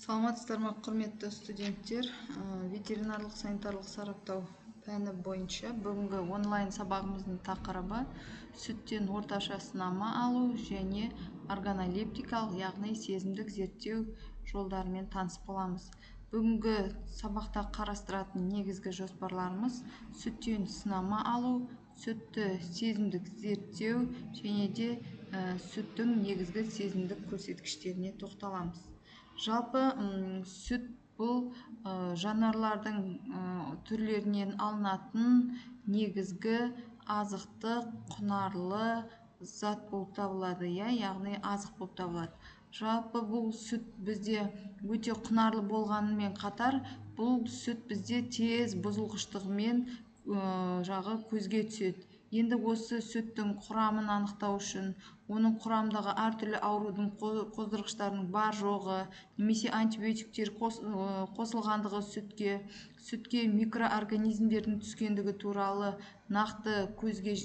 Саламатсыздар ма, құрметті студенттер. Ветеринарлық санитарлық сараптау пәні бойынша бүгінгі онлайн сабағымыздың тақырыбы сүттен орташа сынама алу және органолептикалық, яғни сезімдік зерттеу жолдарымен таныс боламыз. Бүгінгі сабақта қарастыратын негізгі жоспарларымыз сүттен сынама алу, сүтті сезімдік зерттеу және де сүттің негізгі сезімдік көрсеткіштеріне тоқталамыз. Жалпы сүт бұл жануарлардың түрлерінен алынатын негізгі азықтық құнарлы зат болып табылады, яғни азық болып табылады. Жалпы бұл сүт бізде өте құнарлы болғанымен қатар, бұл сүт бізде тез бұзылғыштығымен жағы көзге түседі. Енді осы сүттің құрамын анықтау үшін, оның құрамындағы әртүрлі аурудың қоздырғыштарының бар жоғы, немесе антибиотиктер қосылғандығы сүтке микроорганизмдердің түскендігі туралы нақты көзге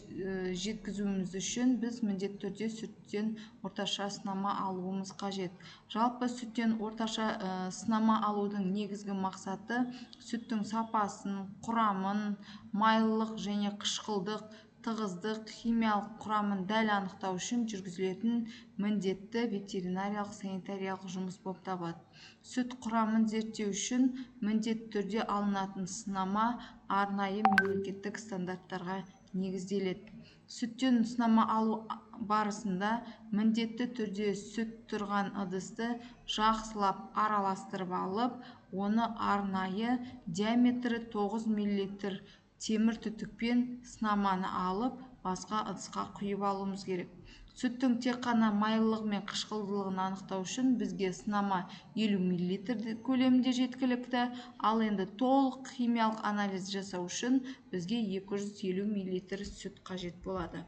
жеткізуіміз үшін біз міндетті түрде сүттен орташа сынама алуымыз қажет. Жалпы сүттен орташа сынама алудың негізгі мақсаты сүттің сапасын, құрамын, майлылық және қышқылдық, тығыздық, химиялық құрамын дәл анықтау үшін жүргізілетін міндетті ветеринариялық санитариялық жұмыс болып табылады. Сүт құрамын зерттеу үшін міндетті түрде алынатын сынама арнайы мемлекеттік стандарттарға негізделеді. Сүттен сынама алу барысында міндетті түрде сүт тұрған ыдысты жақсылап араластырып алып, оны арнайы диаметрі 9 мл темір түтікпен сынаманы алып, басқа ыдысқа құйып алуымыз керек. Сүттің тек қана майлылығы мен қышқылдылығын анықтау үшін бізге сынама 50 мл көлемінде жеткілікті, ал енді толық химиялық анализ жасау үшін бізге 250 мл сүт қажет болады.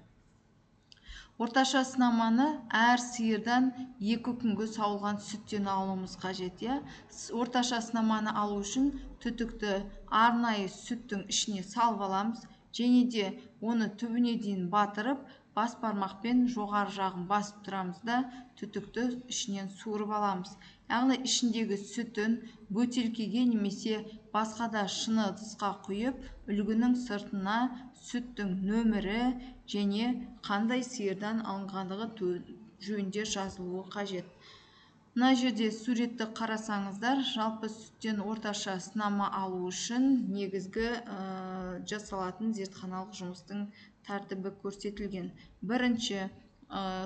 Орташа сынаманы әр сиырдан 2 күнге сауылған сүттен алуымыз қажет. Орташа сынаманы алу үшін түтікті арнайы сүттің ішіне салып аламыз, және де оны түбіне дейін батырып, бас бармақпен жоғары жағын басып тұрамыз да түтікті ішінен суырып аламыз. Яғни ішіндегі сүтін бөтелкеге немесе басқа да шыны ыдысқа құйып, үлгінің сыртына сүттің нөмірі және қандай сиырдан алынғандығы жөнінде жазылуы қажет. Мына жерде суретті қарасаңыздар, жалпы сүттен орташа сынама алу үшін негізгі жасалатын зертханалық жұмыстың тәртібі көрсетілген. Бірінші,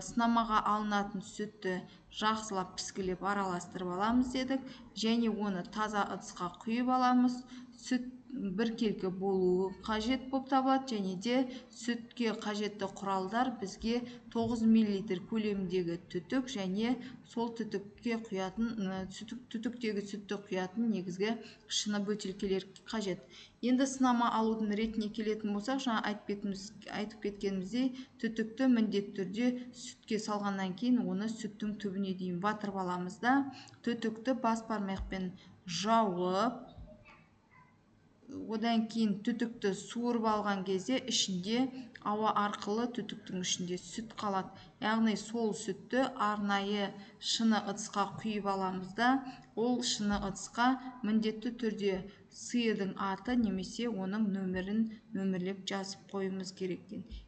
сынамаға алынатын сүтті жақсылап піскілеп араластырып аламыз дедік, және оны таза ыдысқа құйып аламыз. Сүт біркелкі болуы қажет болып табылады, және де сүтке қажетті құралдар бізге 9 мл көлеміндегі түтік және сол түтікке құятын түтіктегі сүтті құятын негізгі шыны бөтелкелер қажет. Енді сынама алудың ретіне келетін болсақ, жаңа айтып кеткеніміздей, түтікті міндетті түрде сүтке салғаннан кейін оны сүттің түбіне дейін батырып аламыз да, түтікті бас бармақпен жауып, одан кейін түтікті суырып алған кезде ішінде ауа арқылы түтіктің ішінде сүт қалады. Яғни сол сүтті арнайы шыны ыдысқа құйып аламыз да, ол шыны ыдысқа міндетті түрде сиырдың аты немесе оның нөмірін нөмірлеп жазып қоюымыз керек.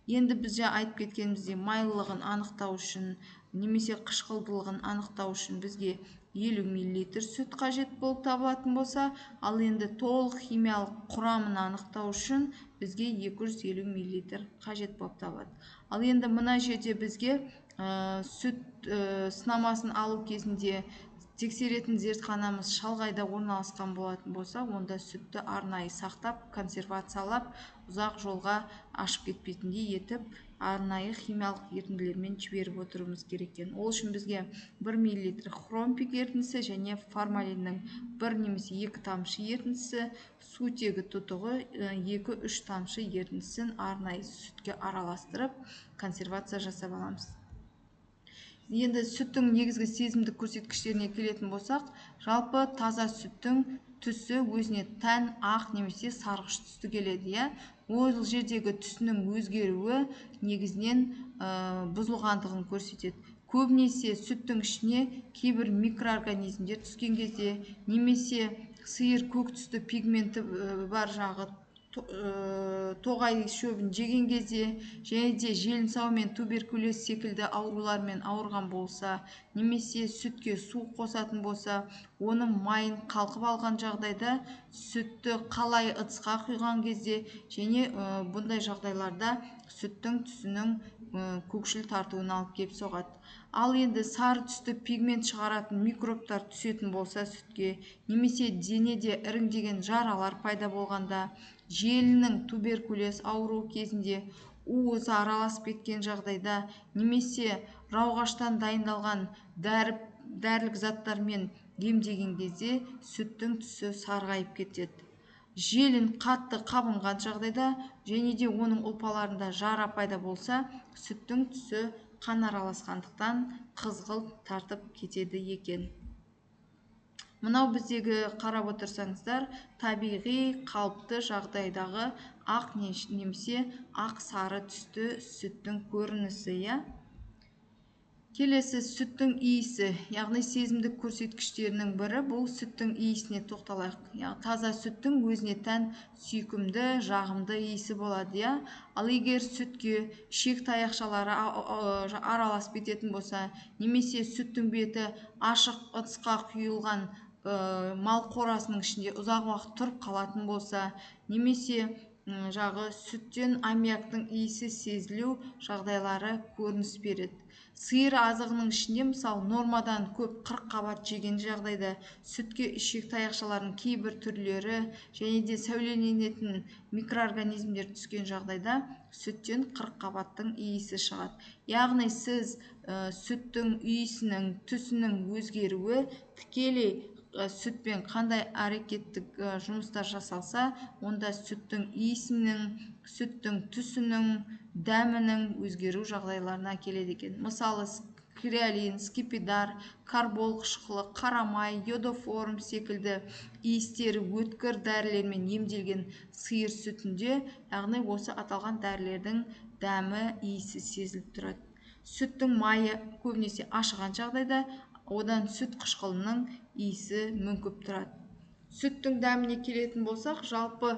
Енді біз айтып кеткеніміздей, майлылығын анықтау үшін немесе қышқылдылығын анықтау үшін бізге 50 мл сүт қажет болып табылатын болса, ал енді толық химиялық құрамын анықтау үшін бізге 250 мл қажет болып табылады. Ал енді мына жерде бізге сүт сынамасын алу кезінде тексеретін зертханамыз шалғайда орналасқан болатын болса, онда сүтті арнайы сақтап, консервациялап, ұзақ жолға ашып кетпейтіндей етіп, арнайы химиялық ерітінділермен жіберіп отыруымыз керек. Ол үшін бізге 1 мл хромпик ерітіндісі және формалиннің 1 немесе 2 тамшы ерітіндісі, сутегі тұтығы 2-3 тамшы ерітіндісін арнайы сүтке араластырып, консервация жасап аламыз. Енді сүттің негізгі сезімдік көрсеткіштеріне келетін болсақ, жалпы таза сүттің түсі өзіне тән ақ немесе сарғыш түсті келеді. Ол жердегі түсінің өзгеруі негізінен бұзылғандығын көрсетеді. көбінесе сүттің ішіне кейбір микроорганизмдер түскен кезде, немесе сиыр көк түсті пигменті бар жағы тоғай шөбін жеген кезде, және де желінсау мен туберкулез секілді аурулармен ауырған болса, немесе сүтке су қосатын болса, оның майын қалқып алған жағдайда, сүтті қалай ыдысқа құйған кезде, және бұндай жағдайларда сүттің түсінің көкшіл тартуына алып келіп соғады. Ал енді сары түсті пигмент шығаратын микробтар түсетін болса сүтке, немесе денеде іріңдеген жаралар пайда болғанда, желінің туберкулез ауру кезінде уызы араласып кеткен жағдайда, немесе рауғаштан дайындалған дәрілік заттармен емдеген кезде сүттің түсі сарғайып кетеді. Желін қатты қабынған жағдайда, және де оның ұлпаларында жара пайда болса, сүттің түсі қан араласқандықтан қызғылт тартып кетеді екен. Мынау біздегі қарап отырсаңыздар, табиғи қалыпты жағдайдағы ақ немесе ақ сары түсті сүттің көрінісі. Келесі сүттің иісі, яғни сезімдік көрсеткіштерінің бірі, бұл сүттің иісіне тоқталайық. Таза сүттің өзіне тән сүйкімді, жағымды иісі болады. Ал егер сүтке ішек таяқшалары араласып кететін болса, немесе сүттің беті ашық ыдысқа құйылған мал қорасының ішінде ұзақ уақыт тұрып қалатын болса, немесе сүттен аммиактың иісі сезілу жағдайлары көрініс береді. Сиыр азығының ішінде, мысалы, нормадан көп 40 қабат жеген жағдайда сүтке ішек таяқшаларының кейбір түрлері және де сәулеленетін микроорганизмдер түскен жағдайда сүттен 40 қабаттың иісі шығады. Яғни сіз сүттің иісінің, түсінің өзгеруі тікелей сүтпен қандай әрекеттік жұмыстар жасалса, онда сүттің иісінің, сүттің түсінің, дәмінің өзгеру жағдайларына келеді екен. Мысалы, креолин, скипидар, карбол қышқылы, қарамай, йодоформ секілді иістері өткір дәрілермен емделген сиыр сүтінде, яғни осы аталған дәрілердің дәмі, иісі сезіліп тұрады. Сүттің майы көбінесе ашыған жағдайда, одан сүт қышқылының иісі мүңкіп тұрады. Сүттің дәміне келетін болсақ, жалпы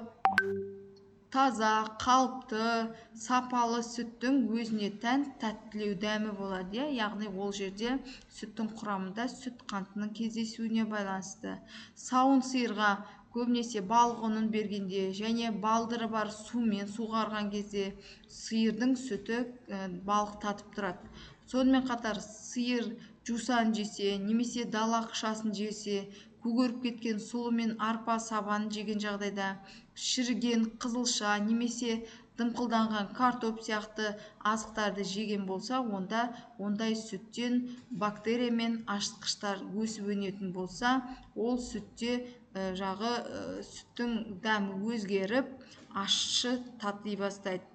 таза, қалыпты, сапалы сүттің өзіне тән тәттілеу дәмі болады. Яғни ол жерде сүттің құрамында сүт қантының кездесуіне байланысты. Сауын сиырға көбінесе балық ұнын бергенде және балдыры бар сумен суғарған кезде сиырдың сүті балық татып тұрады. Сонымен қатар сиыр жусан жесе, немесе дала қышасын жесе, көгеріп кеткен сұлы мен арпа сабанын жеген жағдайда, шіріген қызылша немесе дымқылданған картоп сияқты азықтарды жеген болса, онда ондай сүттен бактерия мен ашытқыштар өсіп өнетін болса, ол сүтте сүттің дәмі өзгеріп, ащы тати бастайды.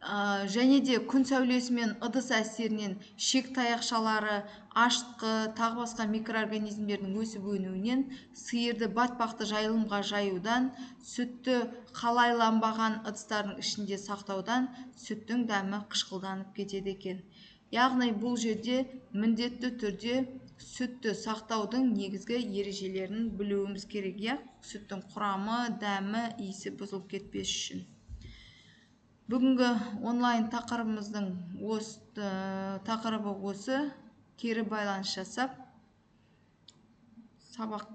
Және де күн сәулесі мен ыдыс әсерінен ішек таяқшалары, ашытқы, тағы басқа микроорганизмдердің өсіп өнуінен, сиырды батпақты жайылымға жаюдан, сүтті қалайланбаған ыдыстардың ішінде сақтаудан сүттің дәмі қышқылданып кетеді екен. Яғни бұл жерде міндетті түрде сүтті сақтаудың негізгі ережелерін білуіміз керек. Сүттің құрамы, дәмі, иісі бұзылып кетпес үшін. Бүгінгі онлайн тақырыбымыздың тақырыбы осы. Кері байланыс жасап сабақ